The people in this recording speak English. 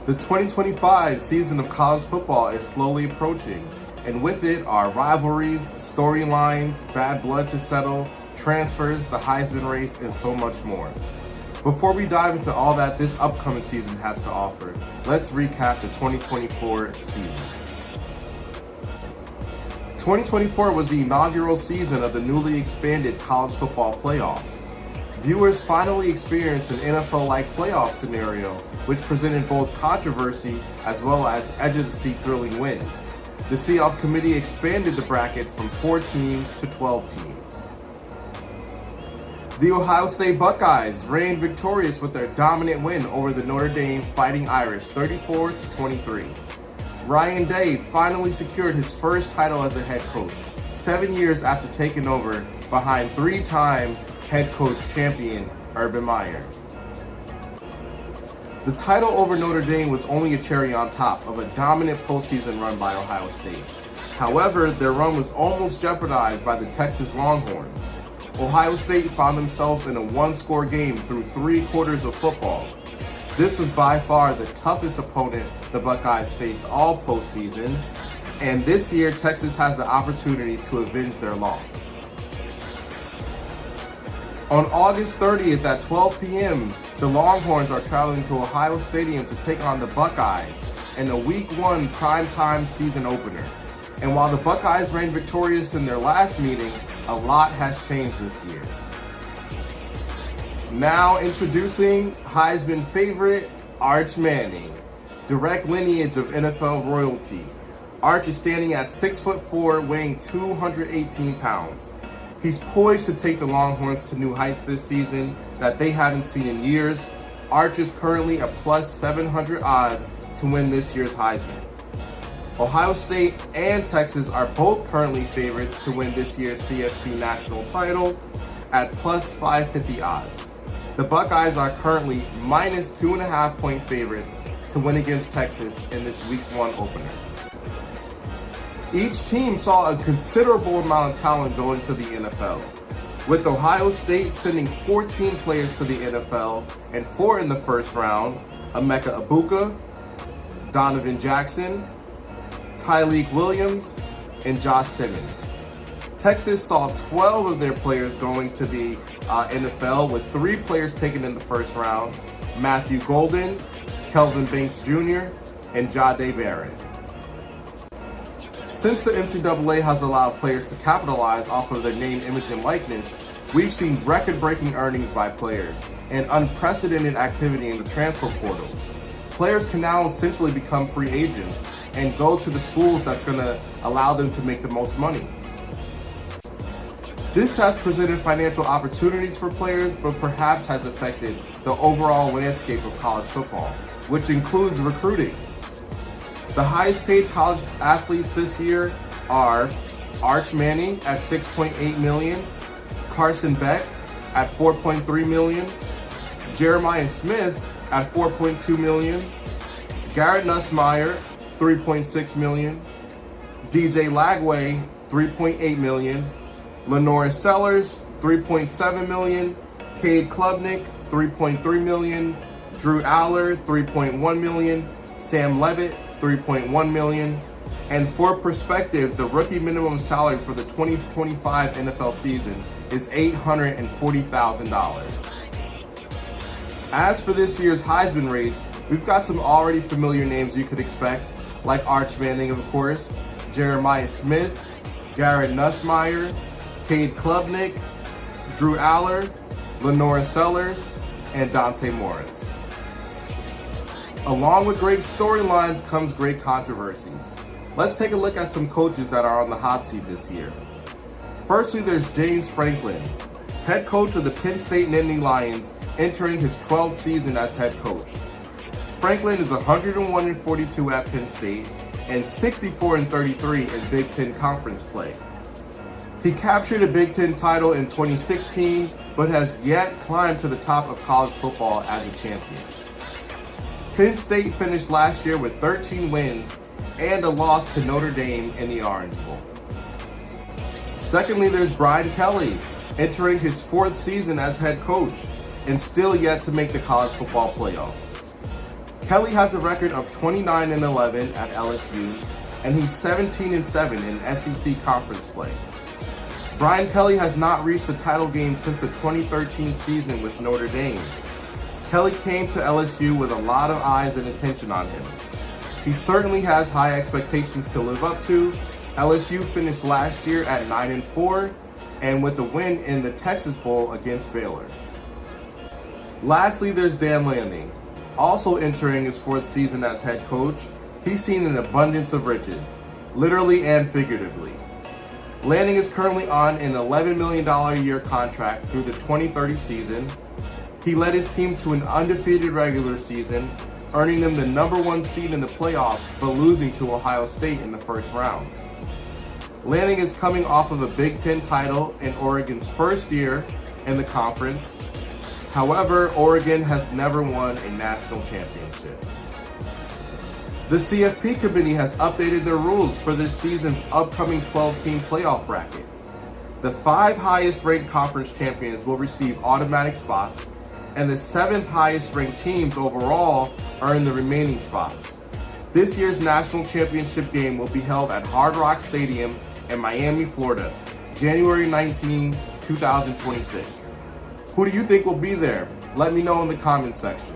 The 2025 season of college football is slowly approaching, and with it are rivalries, storylines, bad blood to settle, transfers, the Heisman Race, and so much more. Before we dive into all that this upcoming season has to offer, let's recap the 2024 season. 2024 was the inaugural season of the newly expanded college football playoffs. Viewers finally experienced an NFL-like playoff scenario, which presented both controversy as well as edge-of-the-seat thrilling wins. The Playoff Committee expanded the bracket from 4 teams to 12 teams. The Ohio State Buckeyes reigned victorious with their dominant win over the Notre Dame Fighting Irish 34-23. Ryan Day finally secured his first title as a head coach, 7 years after taking over behind 3-time head coach champion Urban Meyer. The title over Notre Dame was only a cherry on top of a dominant postseason run by Ohio State. However, their run was almost jeopardized by the Texas Longhorns. Ohio State found themselves in a one-score game through 3 quarters of football. This was by far the toughest opponent the Buckeyes faced all postseason, and this year Texas has the opportunity to avenge their loss. On August 30th at 12 p.m., the Longhorns are traveling to Ohio Stadium to take on the Buckeyes in a Week 1 primetime season opener. And while the Buckeyes reigned victorious in their last meeting, a lot has changed this year. Now introducing Heisman favorite Arch Manning, direct lineage of NFL royalty. Arch is standing at 6'4", weighing 218 pounds. He's poised to take the Longhorns to new heights this season that they haven't seen in years. Arch is currently a plus 700 odds to win this year's Heisman. Ohio State and Texas are both currently favorites to win this year's CFP national title at plus 550 odds. The Buckeyes are currently minus 2.5 point favorites to win against Texas in this Week 1 opener. Each team saw a considerable amount of talent going to the NFL, with Ohio State sending 14 players to the NFL and 4 in the first round: Emeka Egbuka, Donovan Jackson, Tyleik Williams, and Josh Simmons. Texas saw 12 of their players going to the NFL, with 3 players taken in the first round: Matthew Golden, Kelvin Banks Jr., and Jahdae Barrett. Since the NCAA has allowed players to capitalize off of their name, image, and likeness, we've seen record-breaking earnings by players and unprecedented activity in the transfer portals. Players can now essentially become free agents and go to the schools that's going to allow them to make the most money. This has presented financial opportunities for players, but perhaps has affected the overall landscape of college football, which includes recruiting. The highest paid college athletes this year are Arch Manning at $6.8 million, Carson Beck at $4.3 million, Jeremiah Smith at $4.2 million, Garrett Nussmeier $3.6 million, DJ Lagway $3.8 million, Lenore Sellers $3.7 million, Cade Klubnik $3.3 million, Drew Aller $3.1 million, Sam Levitt $3.1 million, and for perspective, the rookie minimum salary for the 2025 NFL season is $840,000. As for this year's Heisman race, we've got some already familiar names you could expect, like Arch Manning, of course, Jeremiah Smith, Garrett Nussmeier, Cade Klubnik, Drew Aller, Lenore Sellers, and Dante Morris. Along with great storylines comes great controversies. Let's take a look at some coaches that are on the hot seat this year. Firstly, there's James Franklin, head coach of the Penn State Nittany Lions, entering his 12th season as head coach. Franklin is 101-42 at Penn State and 64-33 in Big Ten Conference play. He captured a Big Ten title in 2016, but has yet climbed to the top of college football as a champion. Penn State finished last year with 13 wins and a loss to Notre Dame in the Orange Bowl. Secondly, there's Brian Kelly, entering his 4th season as head coach and still yet to make the college football playoffs. Kelly has a record of 29-11 at LSU, and he's 17-7 in SEC conference play. Brian Kelly has not reached a title game since the 2013 season with Notre Dame. Kelly came to LSU with a lot of eyes and attention on him. He certainly has high expectations to live up to. LSU finished last year at 9-4 and with the win in the Texas Bowl against Baylor. Lastly, there's Dan Lanning. Also entering his fourth season as head coach, he's seen an abundance of riches, literally and figuratively. Lanning is currently on an $11 million a year contract through the 2030 season. He led his team to an undefeated regular season, earning them the #1 seed in the playoffs, but losing to Ohio State in the first round. Lanning is coming off of a Big Ten title in Oregon's first year in the conference. However, Oregon has never won a national championship. The CFP committee has updated their rules for this season's upcoming 12-team playoff bracket. The 5 highest-ranked conference champions will receive automatic spots, and the 7th highest-ranked teams overall are in the remaining spots. This year's national championship game will be held at Hard Rock Stadium in Miami, Florida, January 19, 2026. Who do you think will be there? Let me know in the comment section.